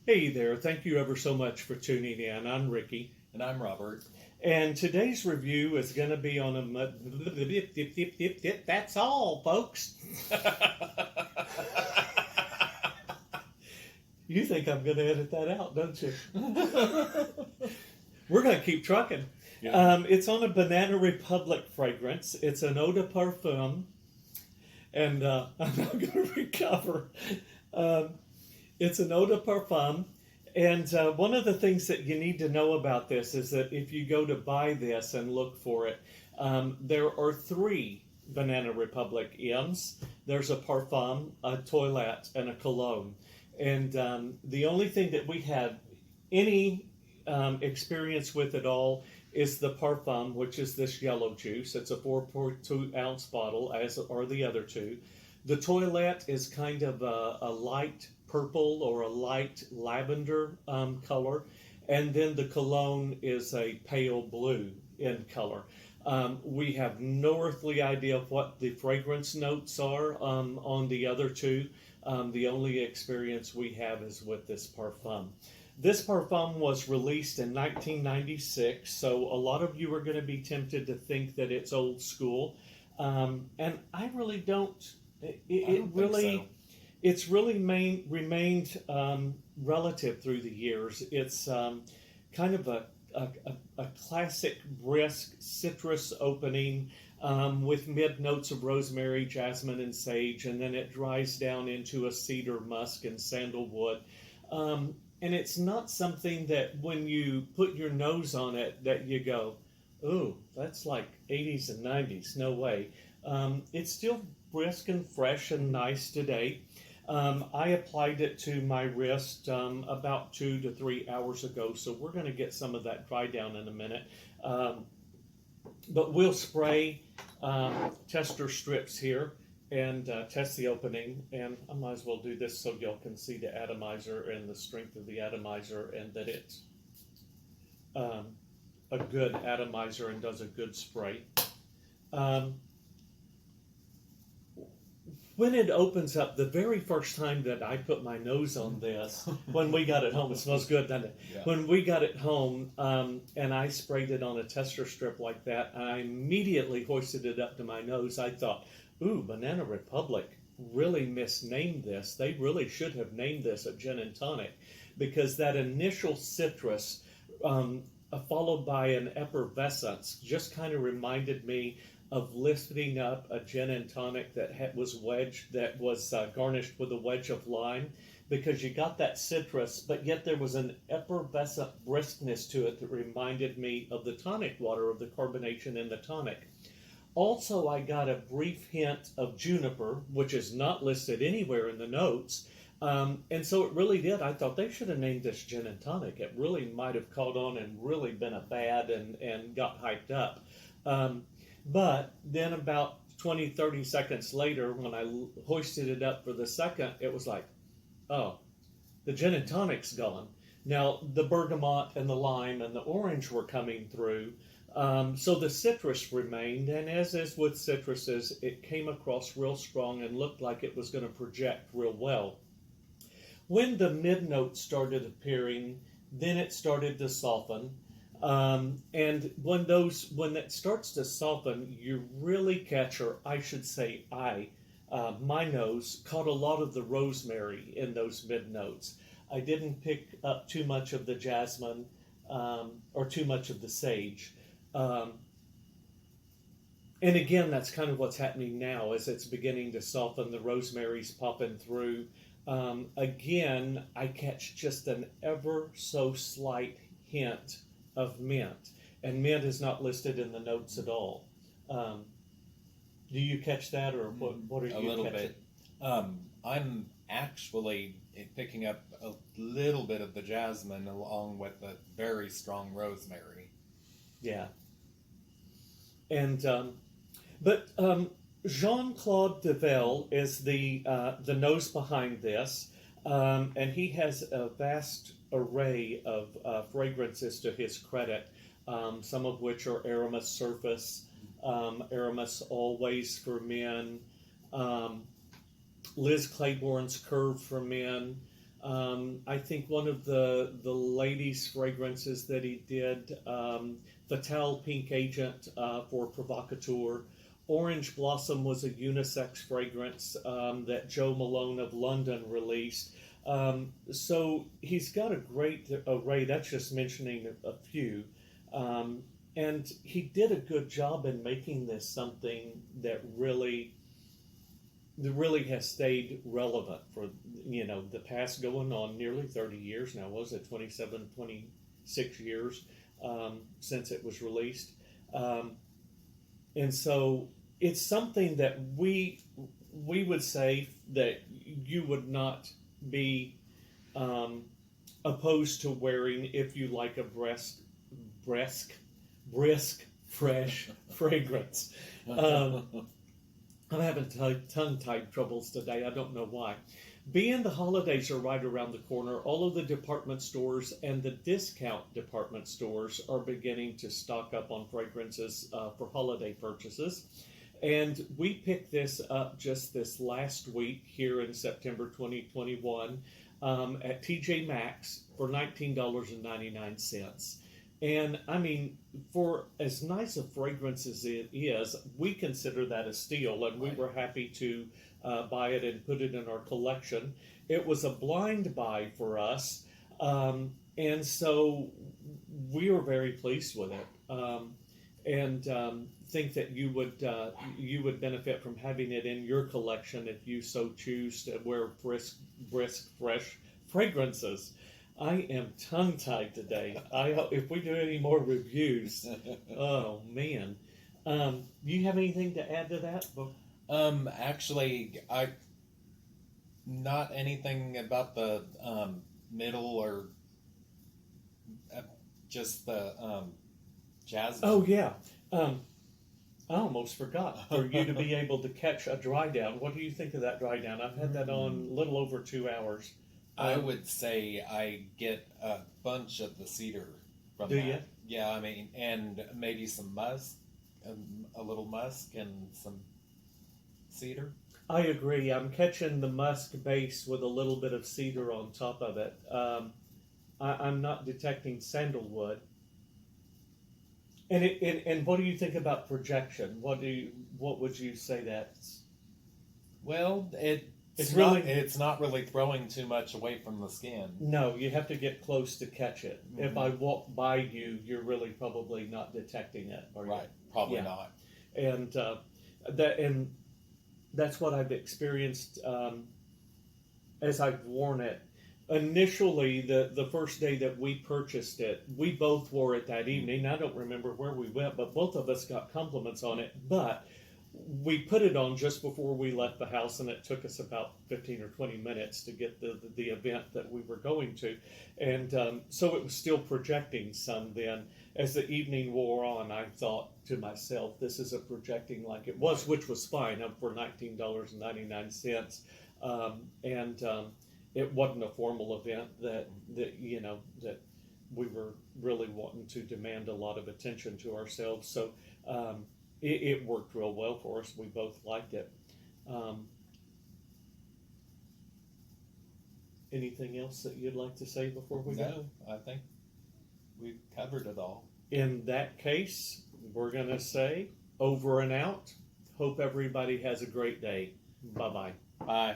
Hey there, thank you ever so much for tuning in. I'm Ricky. And I'm Robert. And today's review is going to be on that's all, folks. You think I'm going to edit that out, don't you? We're going to keep trucking. Yeah. It's on a Banana Republic fragrance. It's an eau de parfum. And I'm not going to recover. It's an eau de parfum. And one of the things that you need to know about this is that if you go to buy this and look for it, there are three Banana Republic M's. There's a parfum, a toilette, and a cologne. And the only thing that we had any experience with at all is the parfum, which is this yellow juice. It's a 4.2 ounce bottle, as are the other two. The toilette is kind of a light purple or a light lavender color, and then the cologne is a pale blue in color. We have no earthly idea of what the fragrance notes are on the other two. The only experience we have is with this parfum. This parfum was released in 1996, so a lot of you are going to be tempted to think that it's old school, and I really don't. It's really remained relative through the years. It's kind of a classic brisk citrus opening with mid notes of rosemary, jasmine, and sage, and then it dries down into a cedar, musk, and sandalwood. And it's not something that when you put your nose on it that you go, ooh, that's like 80s and 90s. No way. It's still brisk and fresh and nice today. I applied it to my wrist about 2 to 3 hours ago, so we're going to get some of that dry down in a minute. But we'll spray tester strips here and test the opening, and I might as well do this so y'all can see the atomizer and the strength of the atomizer, and that it's a good atomizer and does a good spray. When it opens up, the very first time that I put my nose on this, when we got it home, it smells good, doesn't it? Yeah. When we got it home, and I sprayed it on a tester strip like that, and I immediately hoisted it up to my nose, I thought, ooh, Banana Republic really misnamed this. They really should have named this a gin and tonic, because that initial citrus, followed by an effervescence, just kind of reminded me of lifting up a gin and tonic that was garnished with a wedge of lime, because you got that citrus, but yet there was an effervescent briskness to it that reminded me of the tonic water, of the carbonation in the tonic. Also, I got a brief hint of juniper, which is not listed anywhere in the notes. And so it really did. I thought they should have named this gin and tonic. It really might have caught on and really been a fad and got hyped up. But then about 20, 30 seconds later, when I hoisted it up for the second, it was like, oh, the gin and tonic's gone. Now, the bergamot and the lime and the orange were coming through. So the citrus remained, and as is with citruses, it came across real strong and looked like it was going to project real well. When the mid notes started appearing, then it started to soften. And when that starts to soften, you really catch, or I should say my nose caught a lot of the rosemary in those mid notes. I didn't pick up too much of the jasmine or too much of the sage. And again, that's kind of what's happening now as it's beginning to soften. The rosemary's popping through. Again, I catch just an ever so slight hint of mint, and mint is not listed in the notes at all. Do you catch that, or what are you catching? A little bit. I'm actually picking up a little bit of the jasmine along with the very strong rosemary. Yeah. And but Jean-Claude Devel is the nose behind this, and he has a vast array of fragrances to his credit, some of which are Aramis Surface, Aramis Always for Men, Liz Claiborne's Curve for Men, I think one of the ladies' fragrances that he did, Fatale Pink Agent for Provocateur. Orange Blossom was a unisex fragrance that Joe Malone of London released. So he's got a great array. That's just mentioning a few. And he did a good job in making this something that really has stayed relevant for, the past going on nearly 30 years now. Was it 27, 26 years since it was released? And so it's something that we would say that you would not be opposed to wearing if you like a brisk, fresh fragrance. I'm having tongue-tied troubles today. I don't know why. Being the holidays are right around the corner, all of the department stores and the discount department stores are beginning to stock up on fragrances for holiday purchases. And we picked this up just this last week here in September 2021 at TJ Maxx for $19.99. And I mean, for as nice a fragrance as it is, we consider that a steal, and we were happy to buy it and put it in our collection. It was a blind buy for us, and so we were very pleased with it, and think that you would benefit from having it in your collection if you so choose to wear brisk, fresh fragrances. I am tongue-tied today. If we do any more reviews, oh man. Do you have anything to add to that? Actually, not anything about the middle or just the jasmine. Oh yeah. I almost forgot for you to be able to catch a dry down. What do you think of that dry down? I've had that on a little over 2 hours. I would say I get a bunch of the cedar from that. Do you? Yeah, I mean, and maybe some musk, a little musk and some cedar. I agree. I'm catching the musk base with a little bit of cedar on top of it. I'm not detecting sandalwood. And what do you think about projection? What would you say that's? Well, it's not really throwing too much away from the skin. No, you have to get close to catch it. Mm-hmm. If I walk by you, you're really probably not detecting it. Right, probably not. And that's what I've experienced as I've worn it. Initially, the first day that we purchased it, we both wore it that evening. I don't remember where we went, but both of us got compliments on it. But we put it on just before we left the house, and it took us about 15 or 20 minutes to get the event that we were going to. And so it was still projecting some then. As the evening wore on, I thought to myself, this isn't projecting like it was, which was fine for $19.99. And it wasn't a formal event that we were really wanting to demand a lot of attention to ourselves. So it worked real well for us. We both liked it. Anything else that you'd like to say before we go? No, I think we've covered it all. In that case, we're going to say over and out. Hope everybody has a great day. Bye-bye. Bye.